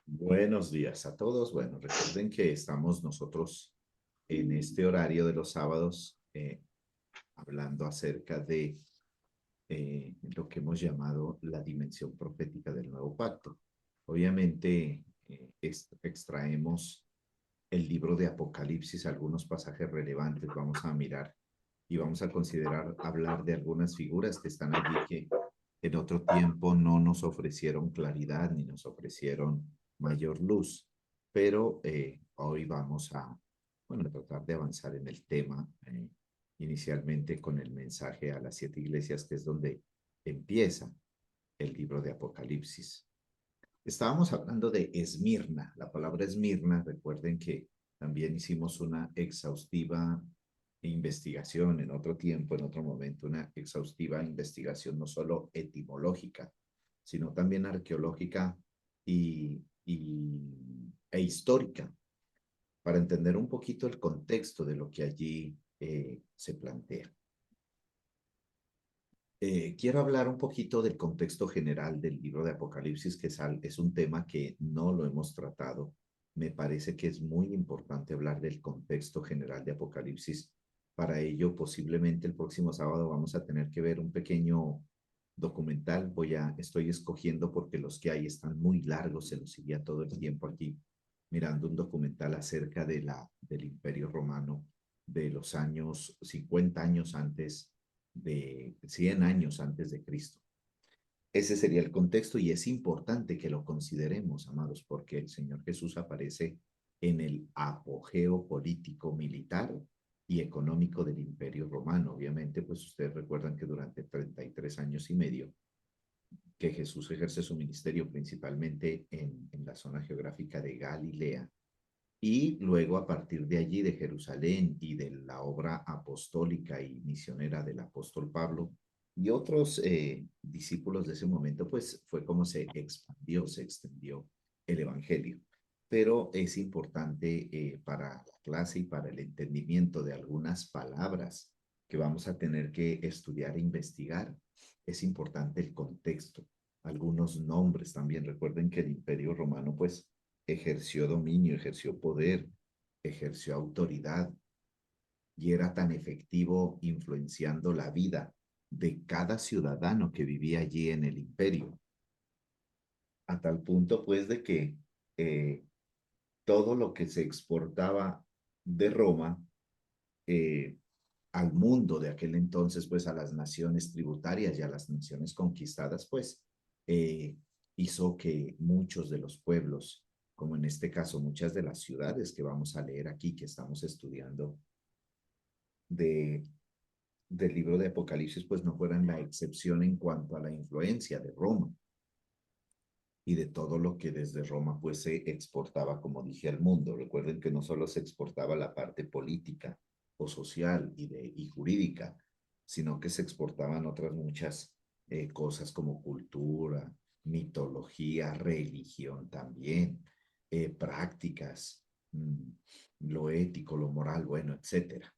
Buenos días a todos. Bueno, recuerden que estamos nosotros en este horario de los sábados hablando acerca de lo que hemos llamado la dimensión profética del nuevo pacto. Obviamente extraemos el libro de Apocalipsis, algunos pasajes relevantes vamos a mirar y vamos a considerar hablar de algunas figuras que están allí que en otro tiempo no nos ofrecieron claridad ni nos ofrecieron mayor luz, pero hoy vamos a, bueno, tratar de avanzar en el tema, inicialmente con el mensaje a las 7 iglesias, que es donde empieza el libro de Apocalipsis. Estábamos hablando de Esmirna. La palabra Esmirna, recuerden que también hicimos una exhaustiva investigación en otro tiempo, en otro momento, una exhaustiva investigación no solo etimológica, sino también arqueológica e histórica, para entender un poquito el contexto de lo que allí se plantea. Quiero hablar un poquito del contexto general del libro de Apocalipsis, que es un tema que no lo hemos tratado. Me parece que es muy importante hablar del contexto general de Apocalipsis. Para ello, posiblemente el próximo sábado vamos a tener que ver un pequeño documental. Estoy escogiendo porque los que hay están muy largos, se los seguía todo el tiempo aquí mirando un documental acerca del Imperio Romano de los años 50 años antes de 100 años antes de Cristo. Ese sería el contexto y es importante que lo consideremos, amados, porque el Señor Jesús aparece en el apogeo político, militar y económico del Imperio Romano. Obviamente, pues ustedes recuerdan que durante 33 años y medio que Jesús ejerce su ministerio principalmente en la zona geográfica de Galilea, y luego a partir de allí, de Jerusalén y de la obra apostólica y misionera del apóstol Pablo y otros discípulos de ese momento, pues fue como se expandió, se extendió el Evangelio. Pero es importante para la clase y para el entendimiento de algunas palabras que vamos a tener que estudiar e investigar, es importante el contexto, algunos nombres también. Recuerden que el Imperio Romano, pues, ejerció dominio, ejerció poder, ejerció autoridad y era tan efectivo influenciando la vida de cada ciudadano que vivía allí en el imperio, a tal punto pues de que eh, todo lo que se exportaba de Roma eh, al mundo de aquel entonces, pues a las naciones tributarias y a las naciones conquistadas, pues eh, hizo que muchos de los pueblos, como en este caso muchas de las ciudades que vamos a leer aquí, que estamos estudiando de, del libro de Apocalipsis, pues no fueran la excepción en cuanto a la influencia de Roma y de todo lo que desde Roma pues se exportaba, como dije, al mundo. Recuerden que no solo se exportaba la parte política o social y jurídica, sino que se exportaban otras muchas cosas como cultura, mitología, religión también, prácticas, lo ético, lo moral, bueno, etcétera.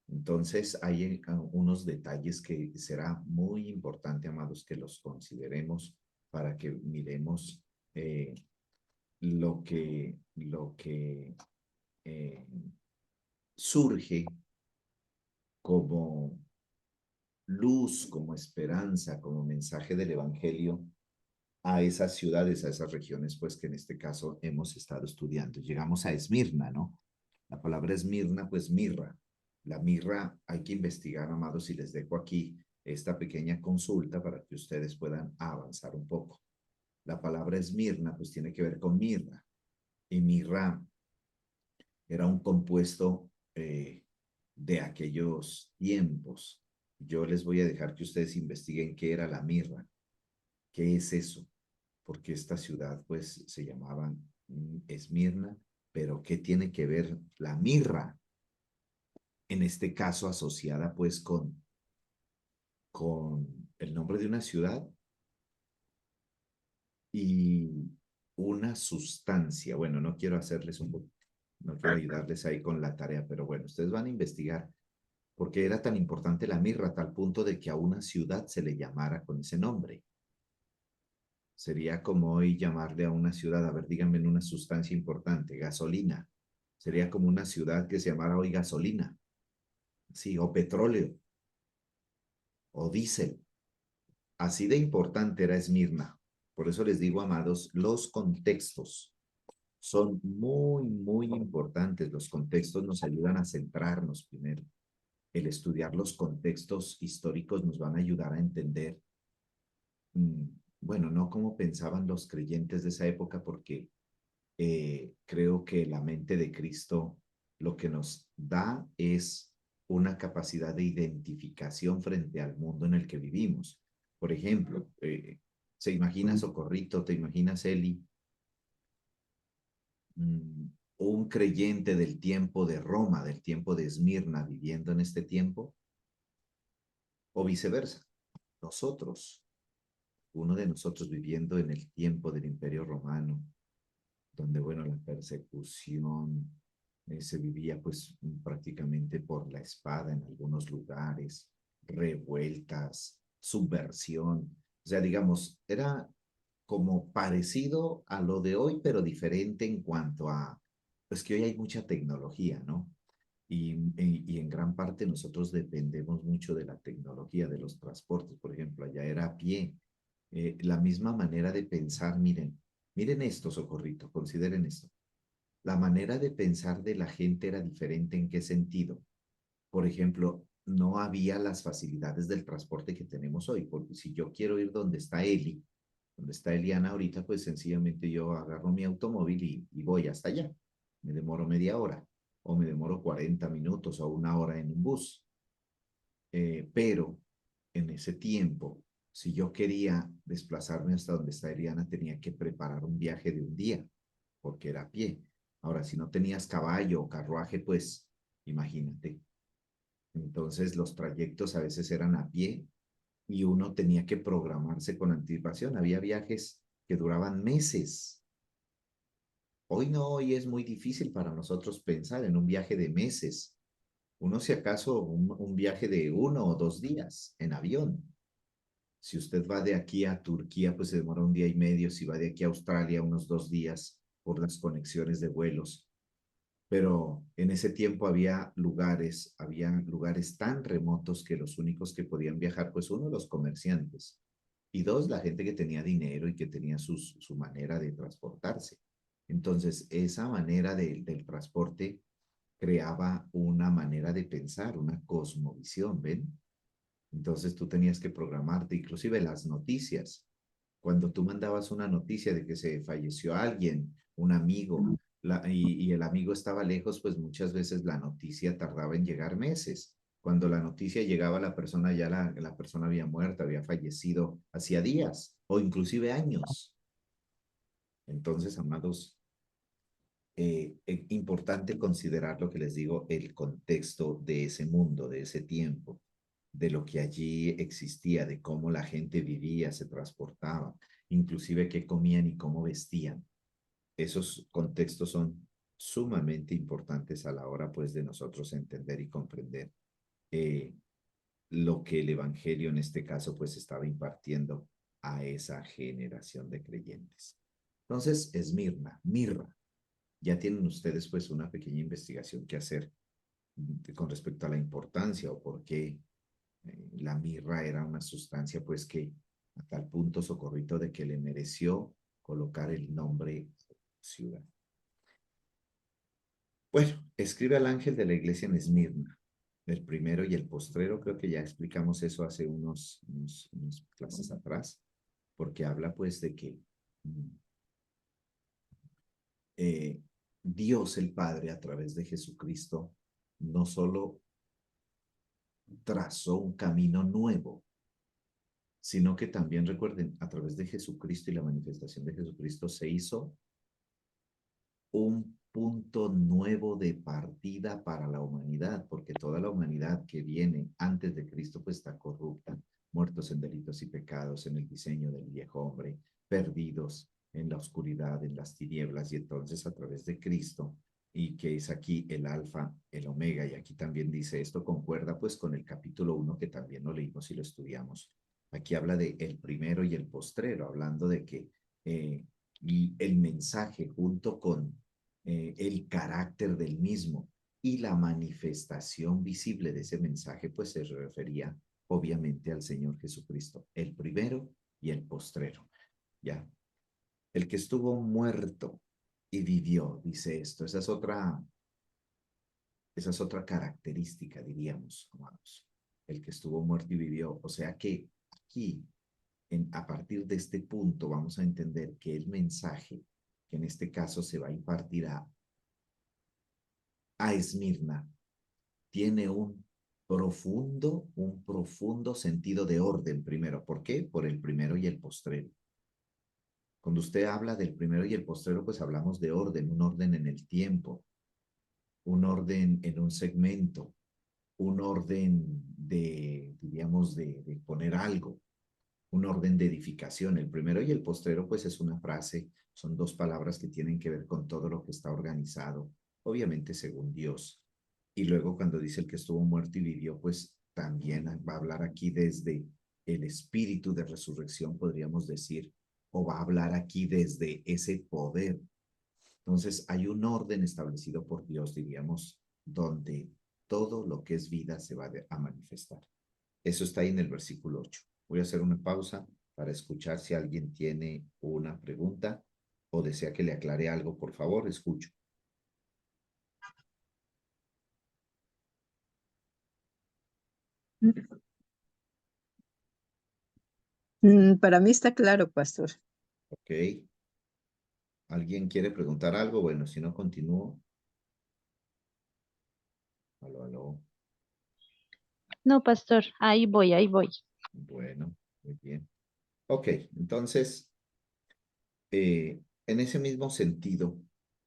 Entonces, hay unos detalles que será muy importante, amados, que los consideremos para que miremos eh, lo que eh, surge como luz, como esperanza, como mensaje del Evangelio a esas ciudades, a esas regiones, pues que en este caso hemos estado estudiando. Llegamos a Esmirna, ¿no? La palabra Esmirna, pues mirra. La mirra hay que investigar, amados, y les dejo aquí esta pequeña consulta para que ustedes puedan avanzar un poco. La palabra Esmirna, pues tiene que ver con mirra. Y mirra era un compuesto de aquellos tiempos. Yo les voy a dejar que ustedes investiguen qué era la mirra, qué es eso, porque esta ciudad pues se llamaba Esmirna, pero ¿qué tiene que ver la mirra? En este caso asociada pues con el nombre de una ciudad y una sustancia. Bueno, no quiero hacerles no quiero ayudarles ahí con la tarea, pero bueno, ustedes van a investigar por qué era tan importante la mirra a tal punto de que a una ciudad se le llamara con ese nombre. Sería como hoy llamarle a una ciudad, a ver, díganme una sustancia importante, gasolina. Sería como una ciudad que se llamara hoy gasolina, sí, o petróleo, o diésel. Así de importante era Esmirna. Por eso les digo, amados, los contextos son muy importantes. Los contextos nos ayudan a centrarnos primero. El estudiar los contextos históricos nos van a ayudar a entender, mm, bueno, no cómo pensaban los creyentes de esa época, porque creo que la mente de Cristo lo que nos da es una capacidad de identificación frente al mundo en el que vivimos. Por ejemplo, se imagina Socorrito, te imaginas Eli, mm, un creyente del tiempo de Roma, del tiempo de Esmirna, viviendo en este tiempo, o viceversa. Nosotros, uno de nosotros viviendo en el tiempo del Imperio Romano, donde, bueno, la persecución se vivía pues prácticamente por la espada en algunos lugares, revueltas, subversión, o sea, digamos, era como parecido a lo de hoy, pero diferente en cuanto a, pues que hoy hay mucha tecnología, ¿no? Y en gran parte nosotros dependemos mucho de la tecnología, de los transportes, por ejemplo, allá era a pie. La misma manera de pensar, miren esto, Socorrito, consideren esto. La manera de pensar de la gente era diferente. ¿En qué sentido? Por ejemplo, no había las facilidades del transporte que tenemos hoy, porque si yo quiero ir donde está Eli, donde está Eliana ahorita, pues sencillamente yo agarro mi automóvil y voy hasta allá. Me demoro media hora o me demoro 40 minutos o una hora en un bus. Pero en ese tiempo, si yo quería desplazarme hasta donde está Eliana, tenía que preparar un viaje de un día, porque era a pie. Ahora, si no tenías caballo o carruaje, pues imagínate. Entonces los trayectos a veces eran a pie y uno tenía que programarse con anticipación. Había viajes que duraban meses. Hoy no, hoy es muy difícil para nosotros pensar en un viaje de meses. Uno, si acaso, un viaje de 1 o 2 días en avión. Si usted va de aquí a Turquía, pues se demora un día y medio. Si va de aquí a Australia, unos 2 días por las conexiones de vuelos. Pero en ese tiempo había lugares tan remotos que los únicos que podían viajar, pues uno, los comerciantes, y dos, la gente que tenía dinero y que tenía su manera de transportarse. Entonces, esa manera del transporte creaba una manera de pensar, una cosmovisión, ¿ven? Entonces tú tenías que programarte, inclusive las noticias. Cuando tú mandabas una noticia de que se falleció alguien, un amigo, y el amigo estaba lejos, pues muchas veces la noticia tardaba en llegar meses. Cuando la noticia llegaba, la persona ya la persona había muerto, había fallecido hacía días o inclusive años. Entonces, amados, importante considerar lo que les digo, el contexto de ese mundo, de ese tiempo, de lo que allí existía, de cómo la gente vivía, se transportaba, inclusive qué comían y cómo vestían. Esos contextos son sumamente importantes a la hora, pues, de nosotros entender y comprender eh, lo que el Evangelio en este caso, pues, estaba impartiendo a esa generación de creyentes. Entonces, Esmirna, mirra. Ya tienen ustedes, pues, una pequeña investigación que hacer con respecto a la importancia o por qué la mirra era una sustancia, pues, que a tal punto, Socorrito, de que le mereció colocar el nombre ciudad. Bueno, escribe al ángel de la iglesia en Esmirna, el primero y el postrero. Creo que ya explicamos eso hace unas clases atrás, porque habla pues de que mm, eh, Dios el Padre a través de Jesucristo no solo trazó un camino nuevo, sino que también recuerden, a través de Jesucristo y la manifestación de Jesucristo se hizo un punto nuevo de partida para la humanidad, porque toda la humanidad que viene antes de Cristo pues está corrupta, muertos en delitos y pecados, en el diseño del viejo hombre, perdidos en la oscuridad, en las tinieblas, y entonces a través de Cristo, y que es aquí el alfa, el omega, y aquí también dice esto, concuerda pues con el capítulo 1 que también lo leímos y lo estudiamos Aquí habla de el primero y el postrero, hablando de que y el mensaje junto con el carácter del mismo y la manifestación visible de ese mensaje, pues se refería obviamente al Señor Jesucristo, el primero y el postrero, ¿ya? El que estuvo muerto y vivió, dice esto. Esa es otra característica, diríamos, amados. El que estuvo muerto y vivió. O sea que aquí, a partir de este punto, vamos a entender que el mensaje, que en este caso se va a impartir a Esmirna, tiene un profundo sentido de orden primero. ¿Por qué? Por el primero y el postrero. Cuando usted habla del primero y el postrero, pues hablamos de orden, un orden en el tiempo, un orden en un segmento, un orden diríamos, de poner algo, un orden de edificación. El primero y el postrero, pues es una frase, son dos palabras que tienen que ver con todo lo que está organizado, obviamente según Dios. Y luego cuando dice el que estuvo muerto y vivió, pues también va a hablar aquí desde el espíritu de resurrección, podríamos decir, o va a hablar aquí desde ese poder. Entonces hay un orden establecido por Dios, diríamos, donde todo lo que es vida se va a manifestar. Eso está ahí en el versículo 8. Voy a hacer una pausa para escuchar si alguien tiene una pregunta o desea que le aclare algo, por favor, escucho. Para mí está claro, pastor. Ok. ¿Alguien quiere preguntar algo? Bueno, si no, continúo. Aló, aló. No, pastor, ahí voy, ahí voy. Bueno, muy bien. Ok, entonces, en ese mismo sentido,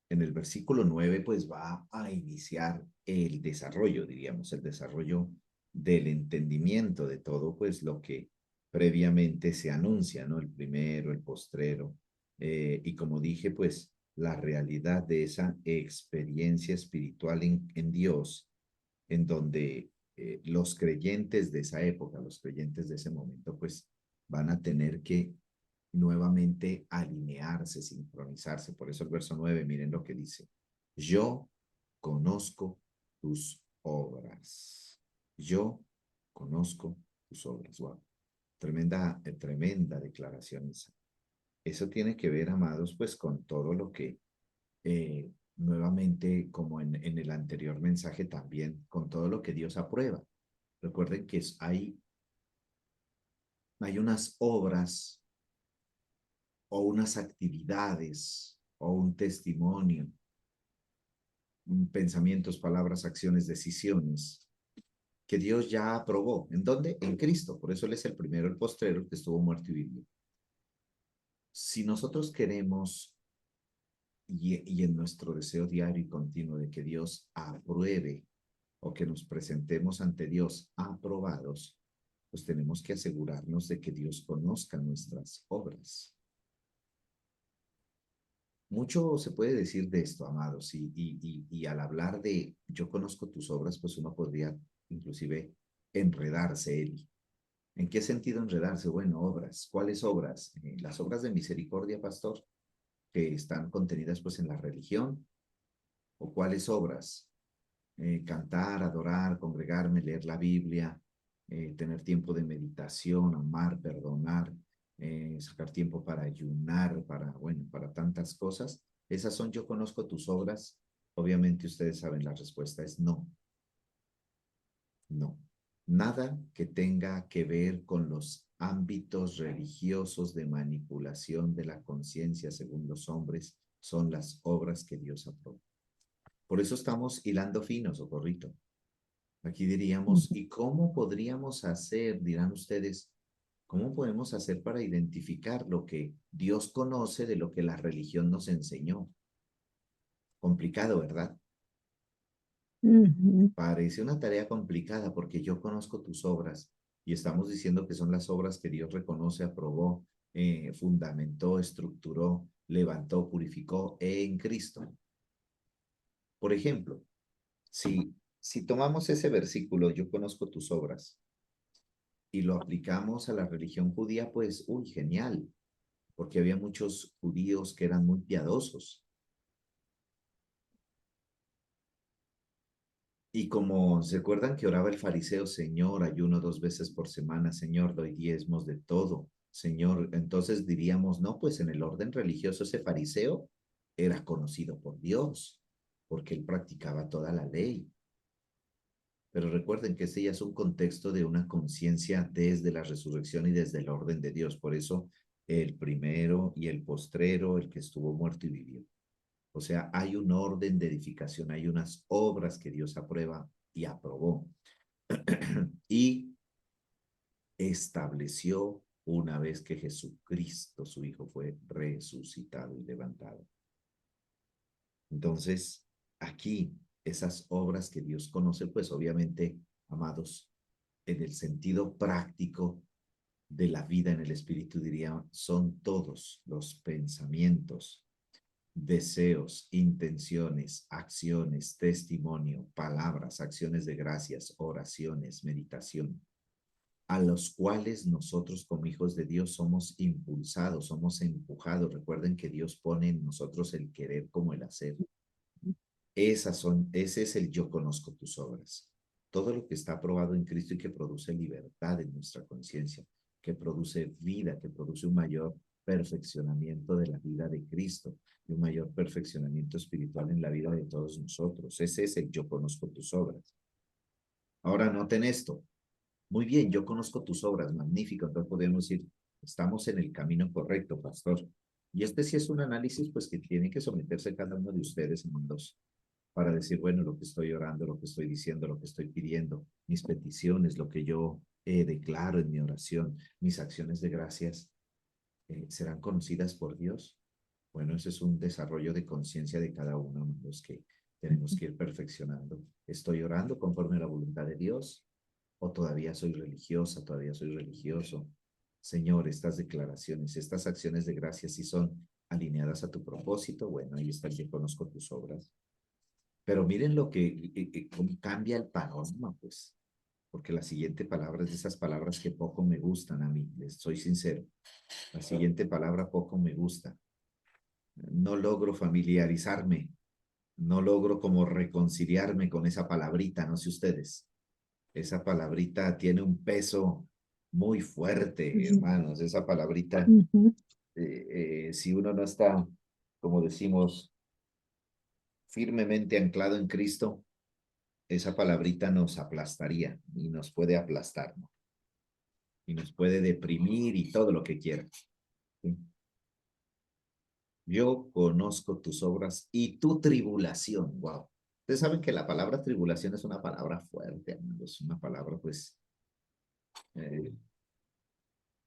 en el versículo 9, pues va a iniciar el desarrollo, diríamos, el desarrollo del entendimiento de todo, pues lo que previamente se anuncia, ¿no? El primero, el postrero, y como dije, pues la realidad de esa experiencia espiritual en Dios, en donde los creyentes de esa época, los creyentes de ese momento, pues van a tener que nuevamente alinearse, sincronizarse. Por eso el verso 9, miren lo que dice. Yo conozco tus obras. Yo conozco tus obras. Wow. Tremenda declaración esa. Eso tiene que ver, amados, pues con todo lo que nuevamente, como en el anterior mensaje también, con todo lo que Dios aprueba. Recuerden que hay unas obras o unas actividades o un testimonio, pensamientos, palabras, acciones, decisiones que Dios ya aprobó. ¿En dónde? En Cristo. Por eso Él es el primero, el postrero, el que estuvo muerto y vivió. Si nosotros queremos y en nuestro deseo diario y continuo de que Dios apruebe o que nos presentemos ante Dios aprobados, pues tenemos que asegurarnos de que Dios conozca nuestras obras. Mucho se puede decir de esto, amados, y al hablar de yo conozco tus obras, pues uno podría inclusive enredarse él. ¿En qué sentido enredarse? Bueno, obras. ¿Cuáles obras? Las obras de misericordia, pastor, que están contenidas pues en la religión, o cuáles obras? Cantar, adorar, congregarme, leer la Biblia, tener tiempo de meditación, amar, perdonar, sacar tiempo para ayunar, bueno, para tantas cosas. Esas son, yo conozco tus obras. Obviamente ustedes saben, la respuesta es no, no. Nada que tenga que ver con los ámbitos religiosos de manipulación de la conciencia según los hombres son las obras que Dios aprobó. Por eso estamos hilando fino, Socorrito. Aquí diríamos, ¿y cómo podríamos hacer, dirán ustedes, cómo podemos hacer para identificar lo que Dios conoce de lo que la religión nos enseñó? Complicado, ¿verdad? Ujú. Parece una tarea complicada porque yo conozco tus obras y estamos diciendo que son las obras que Dios reconoce, aprobó, fundamentó, estructuró, levantó, purificó en Cristo. Por ejemplo, si tomamos ese versículo, yo conozco tus obras, y lo aplicamos a la religión judía, pues, uy, genial, porque había muchos judíos que eran muy piadosos. Y como se acuerdan que oraba el fariseo, Señor, ayuno 2 veces por semana, Señor, doy diezmos de todo, Señor, entonces diríamos, no, pues en el orden religioso ese fariseo era conocido por Dios, porque él practicaba toda la ley. Pero recuerden que este ya es un contexto de una conciencia desde la resurrección y desde el orden de Dios. Por eso el primero y el postrero, el que estuvo muerto y vivió. O sea, hay un orden de edificación, hay unas obras que Dios aprueba y aprobó. Y estableció una vez que Jesucristo, su Hijo, fue resucitado y levantado. Entonces, aquí, esas obras que Dios conoce, pues obviamente, amados, en el sentido práctico de la vida en el Espíritu, diría, son todos los pensamientos, deseos, intenciones, acciones, testimonio, palabras, acciones de gracias, oraciones, meditación, a los cuales nosotros como hijos de Dios somos impulsados, somos empujados. Recuerden que Dios pone en nosotros el querer como el hacer. Ese es el yo conozco tus obras. Todo lo que está aprobado en Cristo y que produce libertad en nuestra conciencia, que produce vida, que produce un mayor perfeccionamiento de la vida de Cristo y un mayor perfeccionamiento espiritual en la vida de todos nosotros. Ese es el yo conozco tus obras. Ahora noten esto. Muy bien, yo conozco tus obras, magnífico. Entonces podemos decir, estamos en el camino correcto, pastor. Y este sí es un análisis, pues, que tiene que someterse cada uno de ustedes, hermanos, para decir, bueno, lo que estoy orando, lo que estoy diciendo, lo que estoy pidiendo, mis peticiones, lo que yo declaro en mi oración, mis acciones de gracias, ¿serán conocidas por Dios? Bueno, ese es un desarrollo de conciencia de cada uno, los que tenemos que ir perfeccionando. ¿Estoy orando conforme a la voluntad de Dios? ¿O todavía soy religiosa, todavía soy religioso? Señor, estas declaraciones, estas acciones de gracias, si son alineadas a tu propósito, bueno, ahí está, yo conozco tus obras. Pero miren lo que cómo cambia el panorama, pues, porque la siguiente palabra es de esas palabras que poco me gustan a mí, les soy sincero. La siguiente palabra poco me gusta. No logro familiarizarme, no logro como reconciliarme con esa palabrita, no sé ustedes. Esa palabrita tiene un peso muy fuerte, hermanos. Esa palabrita, si uno no está, como decimos, firmemente anclado en Cristo, esa palabrita nos aplastaría y nos puede aplastar, ¿no? Y nos puede deprimir y todo lo que quiera. ¿Sí? Yo conozco tus obras y tu tribulación. Wow. Ustedes saben que la palabra tribulación es una palabra fuerte, amigos. Es una palabra, pues, eh,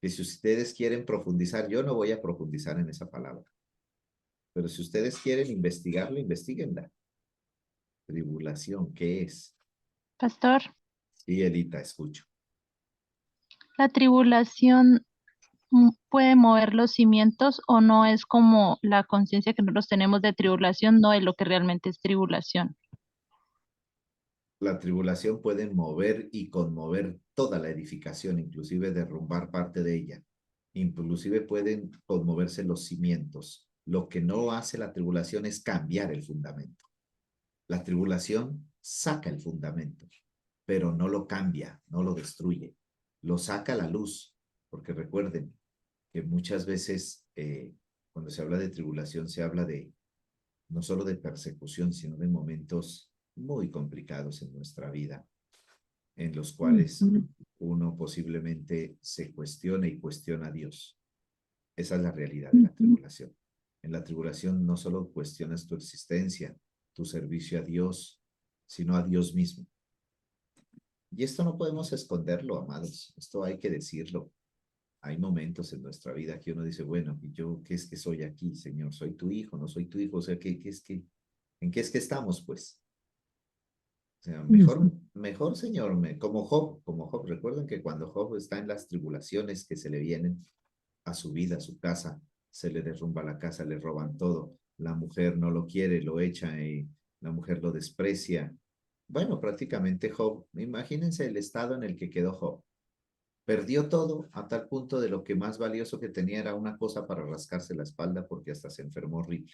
que si ustedes quieren profundizar, yo no voy a profundizar en esa palabra. Pero si ustedes quieren investigarla, investiguenla. Tribulación, ¿qué es? Pastor, Sí, Elita, escucho. ¿la tribulación puede mover los cimientos o no es como la conciencia que nosotros tenemos de tribulación, no es lo que realmente es tribulación? La tribulación puede mover y conmover toda la edificación, inclusive derrumbar parte de ella. Inclusive pueden conmoverse los cimientos. Lo que no hace la tribulación es cambiar el fundamento. La tribulación saca el fundamento, pero no lo cambia, no lo destruye. Lo saca a la luz, porque recuerden que muchas veces cuando se habla de tribulación se habla de no solo de persecución, sino de momentos muy complicados en nuestra vida, en los cuales uno posiblemente se cuestiona y cuestiona a Dios. Esa es la realidad de la tribulación. En la tribulación no solo cuestionas tu existencia, tu servicio a Dios, sino a Dios mismo. Y esto no podemos esconderlo, amados. Esto hay que decirlo. Hay momentos en nuestra vida que uno dice, bueno, ¿y yo qué es que soy aquí, Señor? ¿Soy tu hijo? ¿No soy tu hijo? O sea, ¿en qué es que estamos, pues? O sea, mejor, Señor, como Job. Recuerden que cuando Job está en las tribulaciones que se le vienen a su vida, a su casa, se le derrumba la casa, le roban todo. La mujer no lo quiere, lo echa y la mujer lo desprecia. Bueno, prácticamente Job, imagínense el estado en el que quedó Job. Perdió todo a tal punto de lo que más valioso que tenía era una cosa para rascarse la espalda porque hasta se enfermó horrible.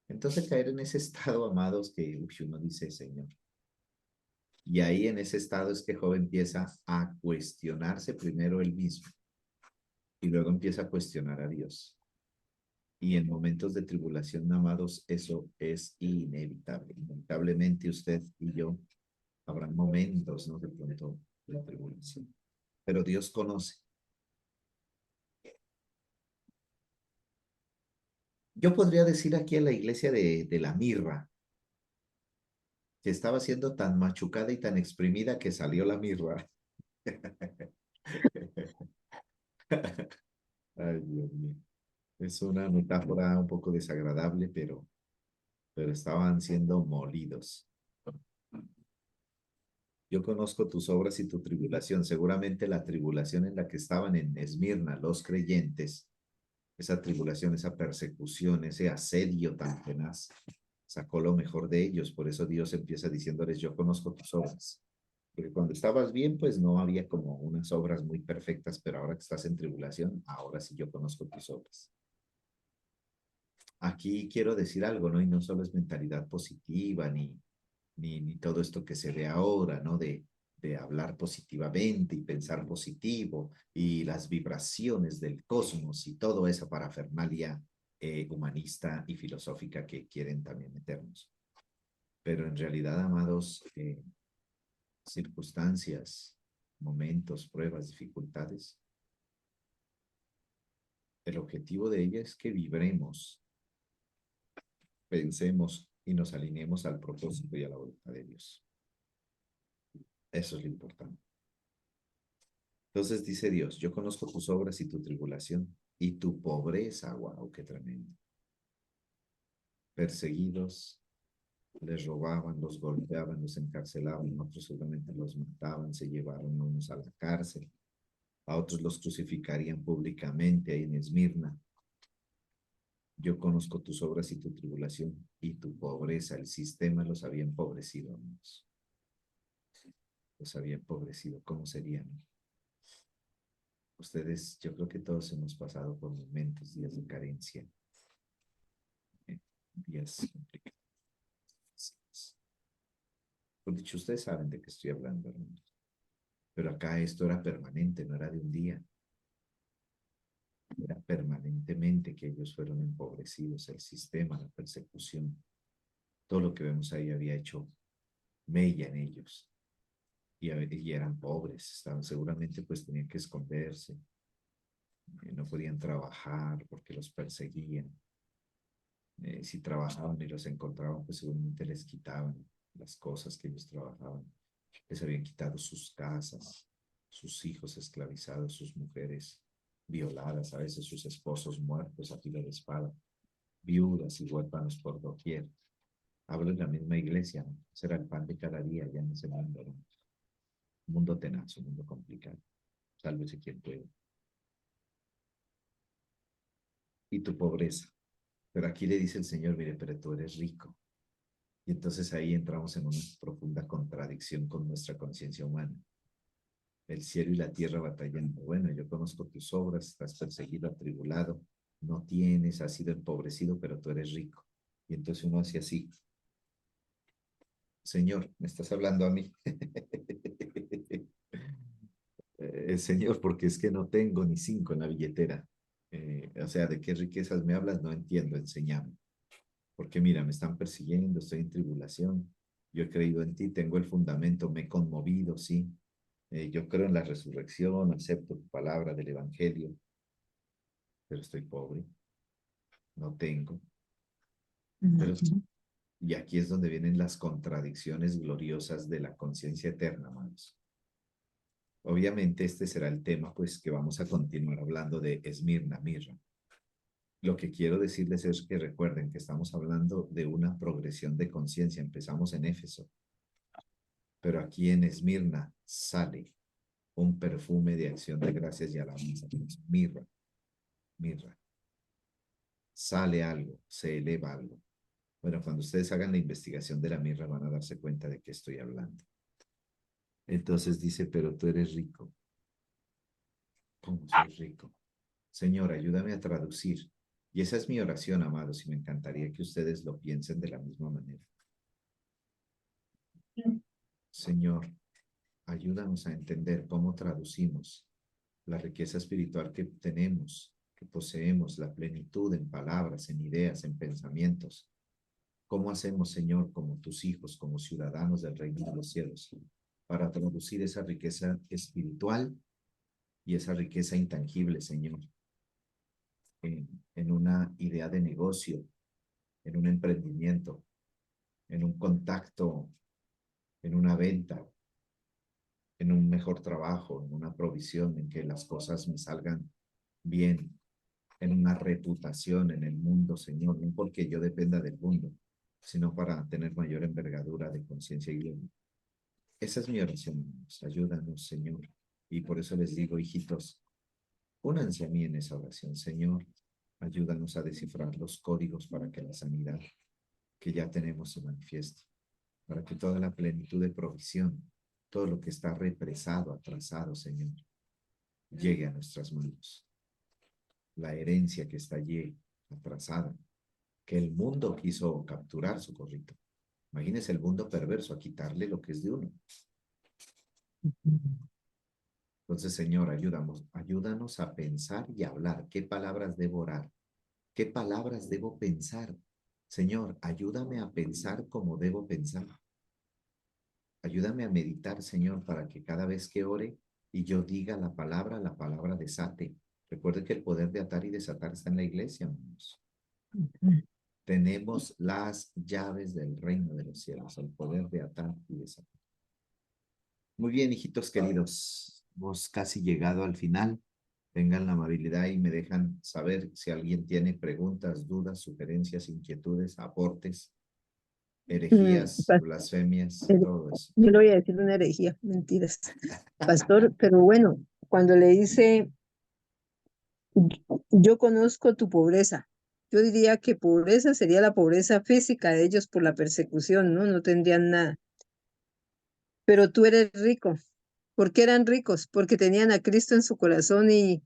Entonces caer en ese estado, amados, que uno dice, Señor. Y ahí en ese estado es que Job empieza a cuestionarse primero él mismo y luego empieza a cuestionar a Dios. Y en momentos de tribulación, amados, eso es inevitable. Inevitablemente usted y yo habrá momentos, ¿no? De pronto de tribulación. Pero Dios conoce. Yo podría decir aquí en la iglesia de la mirra, que estaba siendo tan machucada y tan exprimida que salió la mirra. Ay, Dios mío. Es una metáfora un poco desagradable, pero estaban siendo molidos. Yo conozco tus obras y tu tribulación. Seguramente la tribulación en la que estaban en Esmirna los creyentes, esa tribulación, esa persecución, ese asedio tan tenaz, sacó lo mejor de ellos. Por eso Dios empieza diciéndoles, yo conozco tus obras. Porque cuando estabas bien, pues no había como unas obras muy perfectas, pero ahora que estás en tribulación, ahora sí yo conozco tus obras. Aquí quiero decir algo, ¿no? Y no solo es mentalidad positiva, ni todo esto que se ve ahora, ¿no? De hablar positivamente y pensar positivo y las vibraciones del cosmos y toda esa parafernalia humanista y filosófica que quieren también meternos. Pero en realidad, amados, circunstancias, momentos, pruebas, dificultades, el objetivo de ellas es que vibremos, pensemos y nos alineemos al propósito y a la voluntad de Dios. Eso es lo importante. Entonces dice Dios, yo conozco tus obras y tu tribulación y tu pobreza, wow, qué tremendo. Perseguidos, les robaban, los golpeaban, los encarcelaban, otros seguramente los mataban, se llevaron a unos a la cárcel, a otros los crucificarían públicamente ahí en Esmirna. Yo conozco tus obras y tu tribulación y tu pobreza. El sistema los había empobrecido, amigos. Los había empobrecido. ¿Cómo serían? Ustedes, yo creo que todos hemos pasado por momentos, días de carencia, días complicados. Por dicho, ustedes saben de qué estoy hablando, hermanos. Pero acá esto era permanente, no era de un día. Era permanentemente que ellos fueron empobrecidos, el sistema, la persecución, todo lo que vemos ahí había hecho mella en ellos. Y eran pobres, estaban, seguramente pues tenían que esconderse, no podían trabajar porque los perseguían. Si trabajaban y los encontraban, pues seguramente les quitaban las cosas que ellos trabajaban. Les habían quitado sus casas, sus hijos esclavizados, sus mujeres violadas, a veces sus esposos muertos a filo de espada, viudas y huérfanos por doquier. Hablo en la misma iglesia, ¿no? Será el pan de cada día ya en ese mundo, ¿no? Un mundo tenaz, un mundo complicado. Sálvese quien puede. Y tu pobreza. Pero aquí le dice el Señor, mire, pero tú eres rico. Y entonces ahí entramos en una profunda contradicción con nuestra conciencia humana. El cielo y la tierra batallando. Bueno, yo conozco tus obras, estás perseguido, atribulado, no tienes, has sido empobrecido, pero tú eres rico. Y entonces uno hace así. Señor, me estás hablando a mí. Señor, porque es que no tengo ni 5 en la billetera. O sea, ¿de qué riquezas me hablas? No entiendo, enséñame. Porque mira, me están persiguiendo, estoy en tribulación. Yo he creído en ti, tengo el fundamento, me he conmovido, sí. Yo creo en la resurrección, acepto tu palabra del Evangelio, pero estoy pobre, no tengo. Pero, Ujú. y aquí es donde vienen las contradicciones gloriosas de la conciencia eterna, hermanos. Obviamente este será el tema, pues, que vamos a continuar hablando de Esmirna, Mirra. Lo que quiero decirles es que recuerden que estamos hablando de una progresión de conciencia. Empezamos en Éfeso, pero aquí en Esmirna sale un perfume de acción de gracias y alabanza. Mirra, mirra. Sale algo, se eleva algo. Bueno, cuando ustedes hagan la investigación de la mirra van a darse cuenta de qué estoy hablando. Entonces dice, pero tú eres rico. cómo soy rico. Señor, ayúdame a traducir. Y esa es mi oración, amados, y me encantaría que ustedes lo piensen de la misma manera. Señor, ayúdanos a entender cómo traducimos la riqueza espiritual que tenemos, que poseemos, la plenitud en palabras, en ideas, en pensamientos. ¿Cómo hacemos, Señor, como tus hijos, como ciudadanos del reino de los cielos, para traducir esa riqueza espiritual y esa riqueza intangible, Señor, en una idea de negocio, en un emprendimiento, en un contacto, en una venta, en un mejor trabajo, en una provisión, en que las cosas me salgan bien, en una reputación en el mundo, Señor, no porque yo dependa del mundo, sino para tener mayor envergadura de conciencia y gloria. Esa es mi oración, hermanos. Ayúdanos, Señor. Y por eso les digo, hijitos, únanse a mí en esa oración, Señor. Ayúdanos a descifrar los códigos para que la sanidad que ya tenemos se manifieste, para que toda la plenitud de provisión, todo lo que está represado, atrasado, Señor, llegue a nuestras manos. La herencia que está allí, atrasada, que el mundo quiso capturar, Socorrito. Imagínese el mundo perverso a quitarle lo que es de uno. Entonces, Señor, ayúdanos a pensar y hablar. ¿Qué palabras debo orar? ¿Qué palabras debo pensar? Señor, ayúdame a pensar como debo pensar. Ayúdame a meditar, Señor, para que cada vez que ore y yo diga la palabra desate. Recuerde que el poder de atar y desatar está en la iglesia, hermanos. Tenemos las llaves del reino de los cielos, el poder de atar y desatar. Muy bien, hijitos queridos, hemos casi llegado al final. Tengan la amabilidad y me dejan saber si alguien tiene preguntas, dudas, sugerencias, inquietudes, aportes, herejías, Pastor, blasfemias, todo eso. yo le voy a decir una herejía, mentiras. Pastor, pero bueno, cuando le dice, yo conozco tu pobreza, yo diría que pobreza sería la pobreza física de ellos por la persecución, ¿no? No tendrían nada. Pero tú eres rico. ¿Por qué eran ricos? Porque tenían a Cristo en su corazón y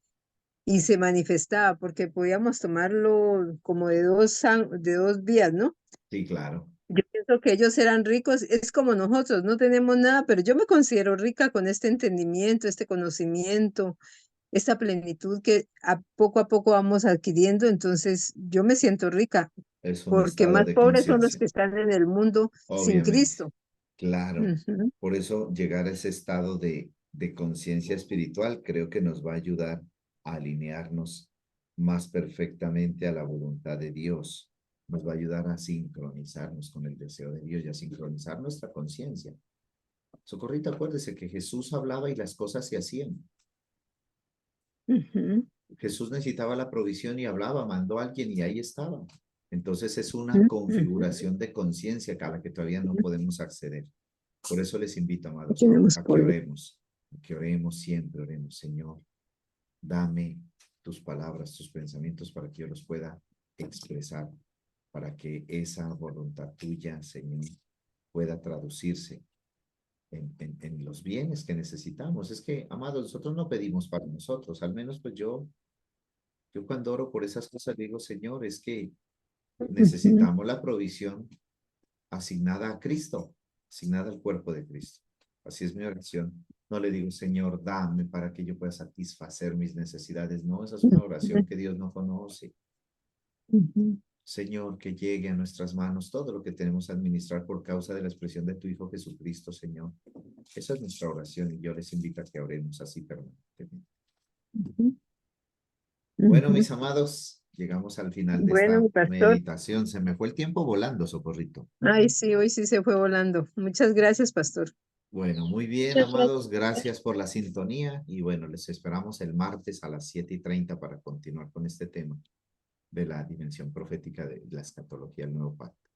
se manifestaba, porque podíamos tomarlo como de dos vías, ¿no? Sí, claro. Yo pienso que ellos eran ricos, es como nosotros, no tenemos nada, pero yo me considero rica con este entendimiento, este conocimiento, esta plenitud que a poco vamos adquiriendo, entonces yo me siento rica, Es un porque estado más de pobres son los conciencia, que están en el mundo sin obviamente. Cristo. Claro. Ujú, Por eso llegar a ese estado de conciencia espiritual creo que nos va a ayudar a alinearnos más perfectamente a la voluntad de Dios. Nos va a ayudar a sincronizarnos con el deseo de Dios y a sincronizar nuestra conciencia. Socorrito, acuérdese que Jesús hablaba y las cosas se hacían. ujú, Jesús necesitaba la provisión y hablaba, mandó a alguien y ahí estaba. Entonces es una ujú. configuración de conciencia a la que todavía no podemos acceder. Por eso les invito, amados, Tenemos a polvo. que oremos siempre, oremos, Señor, dame tus palabras, tus pensamientos para que yo los pueda expresar, para que esa voluntad tuya, Señor, pueda traducirse en los bienes que necesitamos. Es que, amados, nosotros no pedimos para nosotros, al menos pues yo cuando oro por esas cosas digo, Señor, es que Ujú, necesitamos la provisión asignada a Cristo, asignada al cuerpo de Cristo. Así es mi oración. No le digo, Señor, dame para que yo pueda satisfacer mis necesidades. No, esa es una oración que Dios no conoce. ujú, Señor, que llegue a nuestras manos todo lo que tenemos que administrar por causa de la expresión de tu Hijo Jesucristo, Señor. Esa es nuestra oración y yo les invito a que oremos así permanentemente. ujú, Bueno, ujú. mis amados, llegamos al final de Bueno, mi esta pastor. meditación. Se me fue el tiempo volando, Socorrito. Ay, sí, hoy sí se fue volando. Muchas gracias, pastor. Bueno, muy bien, Muchas amados. gracias. Gracias por la sintonía y bueno, les esperamos el martes a las 7:30 para continuar con este tema de la dimensión profética de la escatología del nuevo pacto.